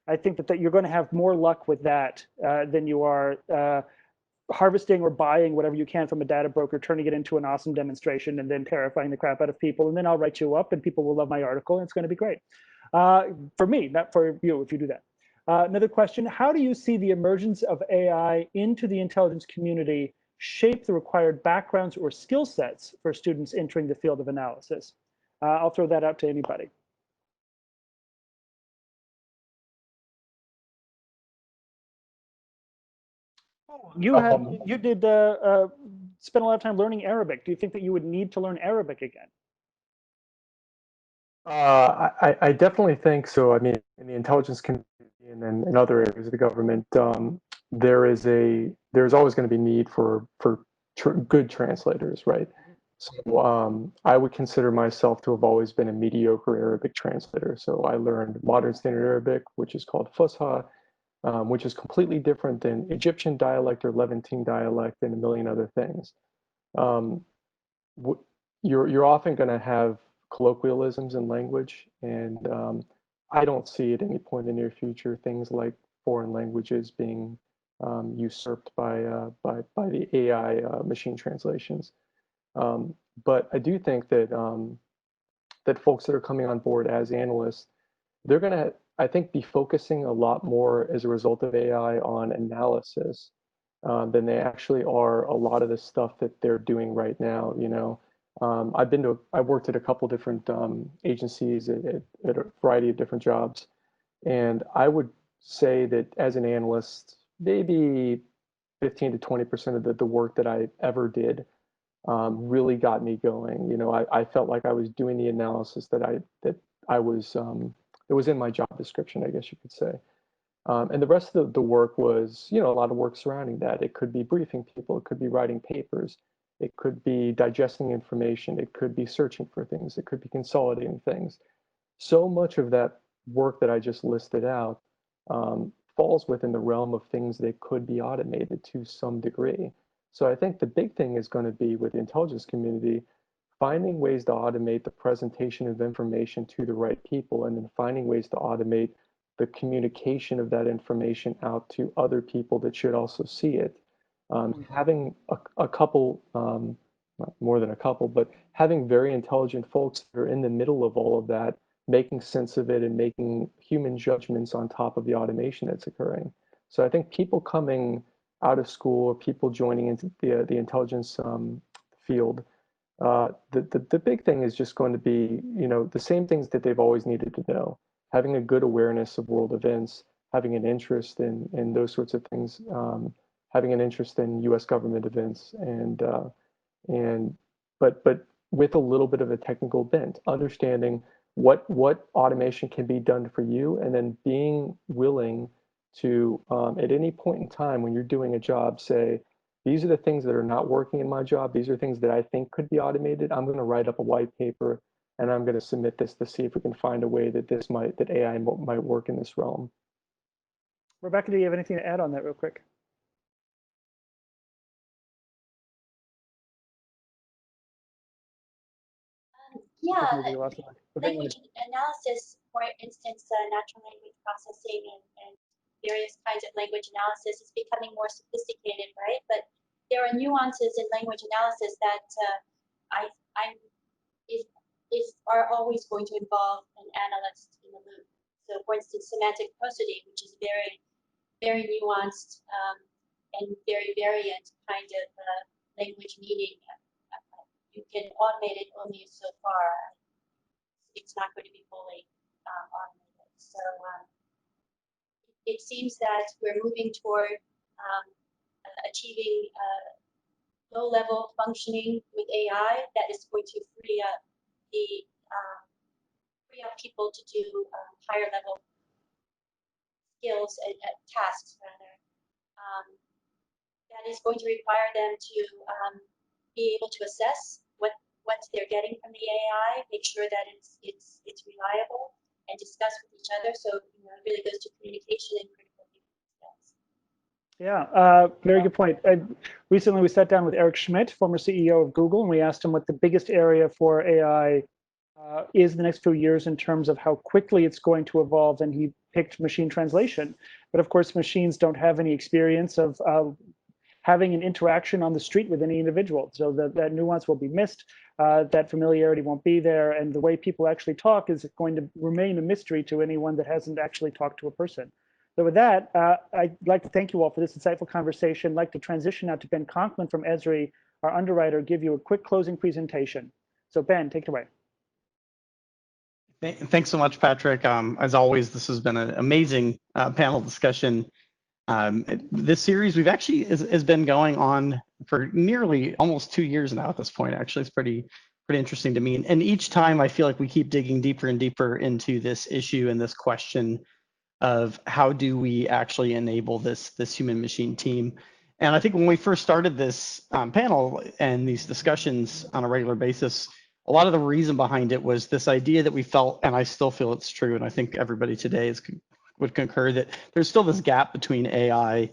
I think that you're going to have more luck with that than you are harvesting or buying whatever you can from a data broker, turning it into an awesome demonstration, and then terrifying the crap out of people. And then I'll write you up and people will love my article and it's going to be great. For me, not for you if you do that. Another question, how do you see the emergence of AI into the intelligence community shape the required backgrounds or skill sets for students entering the field of analysis? I'll throw that out to anybody. Oh, you did spend a lot of time learning Arabic. Do you think that you would need to learn Arabic again? I definitely think so. I mean, in the intelligence community and then in other areas of the government, there's always going to be need for good translators, right? So I would consider myself to have always been a mediocre Arabic translator. So I learned modern standard Arabic, which is called Fusha, which is completely different than Egyptian dialect or Levantine dialect and a million other things. Um, you're often going to have colloquialisms in language, and I don't see at any point in the near future things like foreign languages being usurped by the AI machine translations. But I do think that that folks that are coming on board as analysts, they're going to, I think, be focusing a lot more as a result of AI on analysis than they actually are a lot of the stuff that they're doing right now. You know, I've worked at a couple different agencies at a variety of different jobs, and I would say that as an analyst, maybe 15 to 20% of the work that I ever did really got me going. You know, I felt like I was doing the analysis that I was it was in my job description, I guess you could say. And the rest of the work was, you know, a lot of work surrounding that. It could be briefing people, it could be writing papers, it could be digesting information, it could be searching for things, it could be consolidating things. So much of that work that I just listed out falls within the realm of things that could be automated to some degree. So I think the big thing is going to be with the intelligence community, finding ways to automate the presentation of information to the right people, and then finding ways to automate the communication of that information out to other people that should also see it. Having a couple, not more than a couple, but having very intelligent folks that are in the middle of all of that, making sense of it and making human judgments on top of the automation that's occurring. So I think people coming out of school or people joining into the intelligence field, the big thing is just going to be, you know, the same things that they've always needed to know, having a good awareness of world events, having an interest in those sorts of things, having an interest in U.S. government events, and but with a little bit of a technical bent, understanding what automation can be done for you, and then being willing to at any point in time when you're doing a job say, these are the things that are not working in my job, these are things that I think could be automated. I'm going to write up a white paper and I'm going to submit this to see if we can find a way that that AI might work in this realm. Rebecca, do you have anything to add on that real quick? Yeah, language analysis, for instance, natural language processing and various kinds of language analysis is becoming more sophisticated, right? But there are nuances in language analysis that are always going to involve an analyst in the loop. So, for instance, semantic prosody, which is very nuanced and very variant kind of language meaning. You can automate it only so far. It's not going to be fully automated. So it seems that we're moving toward achieving low-level functioning with AI that is going to free up people to do higher-level skills and tasks rather. That is going to require them to be able to assess what they're getting from the AI, make sure that it's reliable, and discuss with each other. So it really goes to communication and critical thinking skills. Yeah, very good point. Recently, we sat down with Eric Schmidt, former CEO of Google, and we asked him what the biggest area for AI is in the next few years in terms of how quickly it's going to evolve, and he picked machine translation. But of course, machines don't have any experience of having an interaction on the street with any individual. So that nuance will be missed, that familiarity won't be there, and the way people actually talk is going to remain a mystery to anyone that hasn't actually talked to a person. So with that, I'd like to thank you all for this insightful conversation. I'd like to transition now to Ben Conklin from Esri, our underwriter, give you a quick closing presentation. So Ben, take it away. Thanks so much, Patrick. As always, this has been an amazing panel discussion. This series we've actually has been going on for nearly almost 2 years now at this point. Actually, it's pretty interesting to me. And each time I feel like we keep digging deeper and deeper into this issue and this question of how do we actually enable this human machine team. And I think when we first started this panel and these discussions on a regular basis, a lot of the reason behind it was this idea that we felt, and I still feel it's true, and I think everybody today would concur, that there's still this gap between AI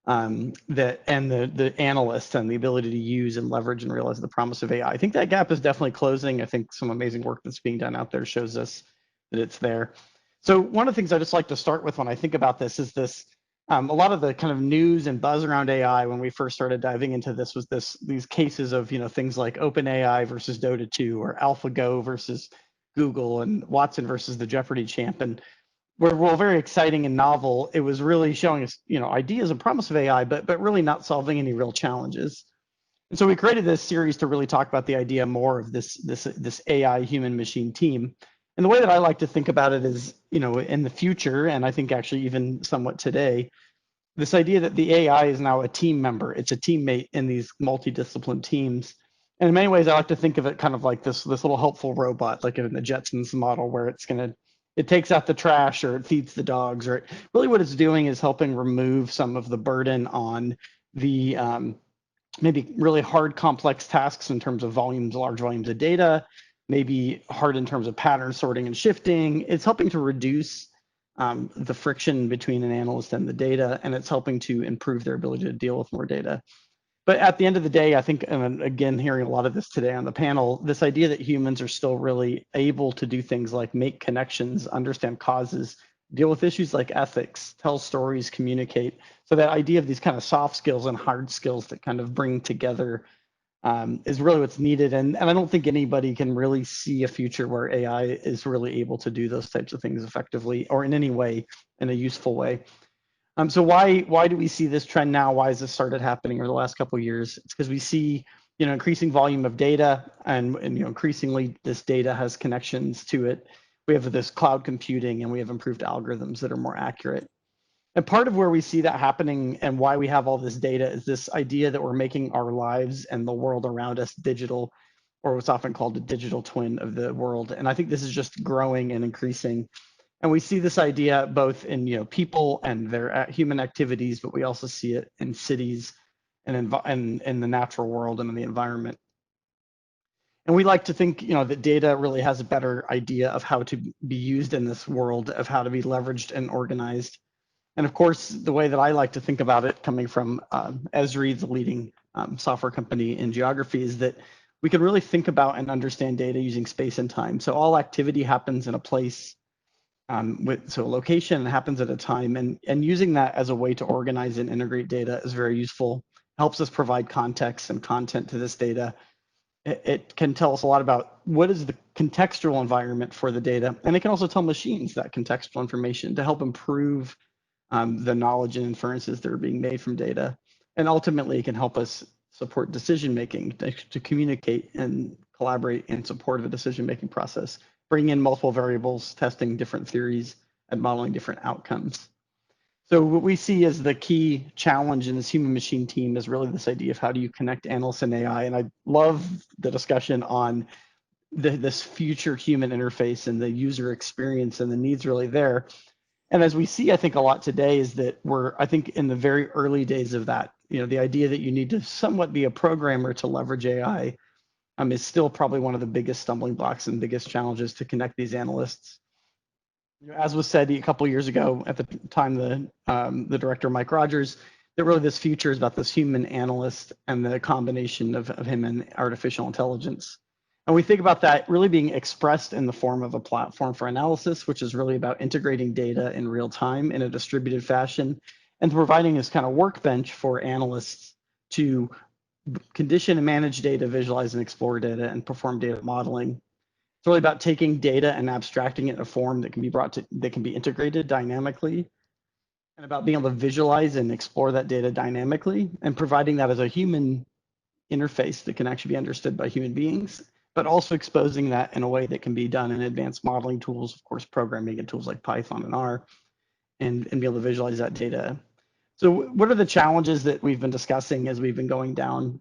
and the analysts and the ability to use and leverage and realize the promise of AI. I think that gap is definitely closing. I think some amazing work that's being done out there shows us that it's there. So one of the things I just like to start with when I think about this is this, a lot of the kind of news and buzz around AI when we first started diving into this was these cases of, things like OpenAI versus Dota 2 or AlphaGo versus Google and Watson versus the Jeopardy champ. And were very exciting and novel. It was really showing us, ideas and promise of AI, but really not solving any real challenges. And so we created this series to really talk about the idea more of this AI human machine team. And the way that I like to think about it is, in the future, and I think actually even somewhat today, this idea that the AI is now a team member. It's a teammate in these multidisciplinary teams. And in many ways, I like to think of it kind of like this little helpful robot, like in the Jetsons model, where it takes out the trash or it feeds the dogs, or really what it's doing is helping remove some of the burden on the maybe really hard, complex tasks in terms of large volumes of data, maybe hard in terms of pattern sorting and shifting. It's helping to reduce the friction between an analyst and the data, and it's helping to improve their ability to deal with more data. But at the end of the day, I think, and again, hearing a lot of this today on the panel, this idea that humans are still really able to do things like make connections, understand causes, deal with issues like ethics, tell stories, communicate. So that idea of these kind of soft skills and hard skills that kind of bring together is really what's needed. And I don't think anybody can really see a future where AI is really able to do those types of things effectively or in any way, in a useful way. So why do we see this trend now? Why has this started happening over the last couple of years? It's because we see, increasing volume of data, and increasingly this data has connections to it. We have this cloud computing, and we have improved algorithms that are more accurate. And part of where we see that happening and why we have all this data is this idea that we're making our lives and the world around us digital, or what's often called a digital twin of the world. And I think this is just growing and increasing. And we see this idea both in people and their human activities, but we also see it in cities and in the natural world and in the environment. And we like to think that data really has a better idea of how to be used in this world, of how to be leveraged and organized. And of course, the way that I like to think about it, coming from Esri, the leading software company in geography, is that we can really think about and understand data using space and time. So all activity happens in a place. So a location happens at a time, and using that as a way to organize and integrate data is very useful. Helps us provide context and content to this data. It can tell us a lot about what is the contextual environment for the data, and it can also tell machines that contextual information to help improve the knowledge and inferences that are being made from data. And ultimately, it can help us support decision making, to communicate and collaborate in support of a decision making process. Bring in multiple variables, testing different theories, and modeling different outcomes. So what we see as the key challenge in this human machine team is really this idea of how do you connect analysts and AI. And I love the discussion on this future human interface and the user experience and the needs really there. And as we see, I think a lot today is that we're, I think, in the very early days of that. The idea that you need to somewhat be a programmer to leverage AI is still probably one of the biggest stumbling blocks and biggest challenges to connect these analysts. As was said a couple of years ago, at the time, the director, Mike Rogers, that really this future is about this human analyst and the combination of him and artificial intelligence. And we think about that really being expressed in the form of a platform for analysis, which is really about integrating data in real time in a distributed fashion, and providing this kind of workbench for analysts to condition and manage data, visualize and explore data, and perform data modeling. It's really about taking data and abstracting it in a form that can be that can be integrated dynamically. and about being able to visualize and explore that data dynamically and providing that as a human interface that can actually be understood by human beings, but also exposing that in a way that can be done in advanced modeling tools, of course, programming and tools like Python and R, and be able to visualize that data. So what are the challenges that we've been discussing as we've been going down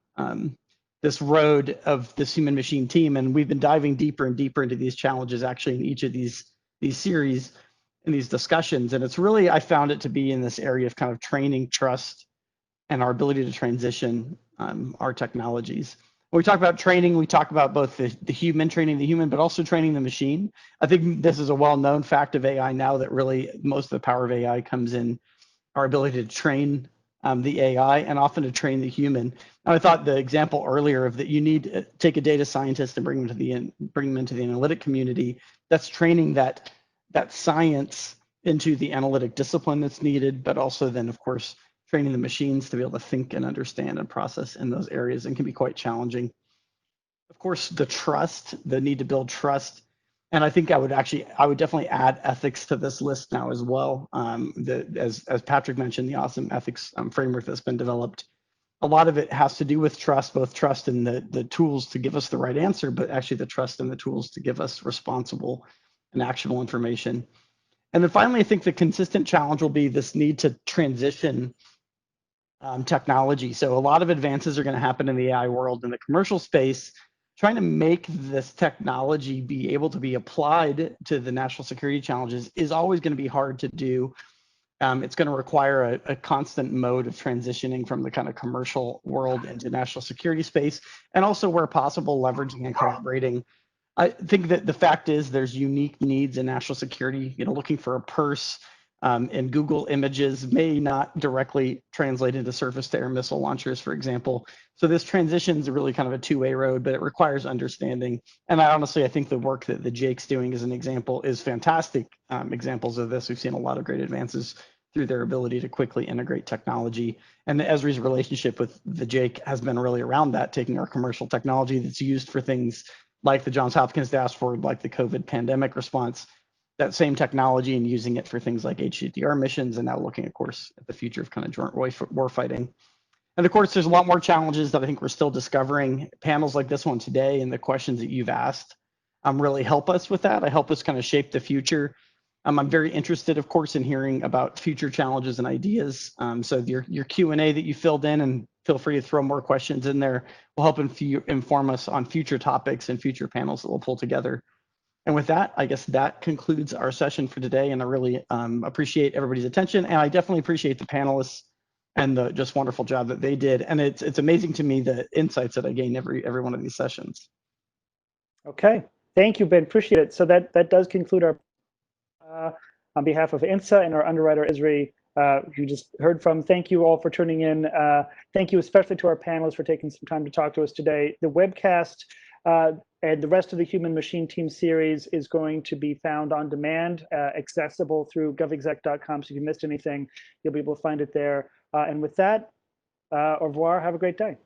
this road of this human machine team? And we've been diving deeper and deeper into these challenges actually in each of these series and these discussions. And it's really, I found it to be in this area of kind of training, trust, and our ability to transition our technologies. When we talk about training, we talk about both the human training the human, but also training the machine. I think this is a well-known fact of AI now that really most of the power of AI comes in our ability to train the AI and often to train the human. And I thought the example earlier of that you need to take a data scientist and bring them into the analytic community. That's training that science into the analytic discipline that's needed, but also then of course training the machines to be able to think and understand and process in those areas, and can be quite challenging. Of course, the need to build trust. And I think I would definitely add ethics to this list now as well. As Patrick mentioned, the awesome ethics framework that's been developed, a lot of it has to do with trust, both trust in the tools to give us the right answer, but actually the trust in the tools to give us responsible and actionable information. And then finally, I think the consistent challenge will be this need to transition technology. So a lot of advances are going to happen in the AI world. In the commercial space, trying to make this technology be able to be applied to the national security challenges is always going to be hard to do. It's going to require a constant mode of transitioning from the kind of commercial world into national security space, and also where possible, leveraging and collaborating. I think that the fact is there's unique needs in national security. Looking for a purse in Google Images may not directly translate into surface-to-air missile launchers, for example. So this transition is really kind of a two-way road, but it requires understanding. And I think the work that the Jake's doing as an example is fantastic examples of this. We've seen a lot of great advances through their ability to quickly integrate technology. And the Esri's relationship with the Jake has been really around that, taking our commercial technology that's used for things like the Johns Hopkins dashboard, like the COVID pandemic response, that same technology, and using it for things like HDR missions, and now looking, of course, at the future of kind of joint warfighting. And of course, there's a lot more challenges that I think we're still discovering. Panels like this one today and the questions that you've asked really help us with that. I help us kind of shape the future. I'm very interested, of course, in hearing about future challenges and ideas. So your Q&A that you filled in, and feel free to throw more questions in there, will help inform us on future topics and future panels that we'll pull together. And with that, I guess that concludes our session for today. And I really appreciate everybody's attention. And I definitely appreciate the panelists and the just wonderful job that they did. And it's amazing to me the insights that I gain every one of these sessions. Okay, thank you, Ben. Appreciate it. So that does conclude our on behalf of INSA and our underwriter Esri, you just heard from. Thank you all for tuning in. Thank you especially to our panelists for taking some time to talk to us today. The webcast and the rest of the Human Machine Team series is going to be found on demand, accessible through govexec.com. So if you missed anything, you'll be able to find it there. And with that, au revoir. Have a great day.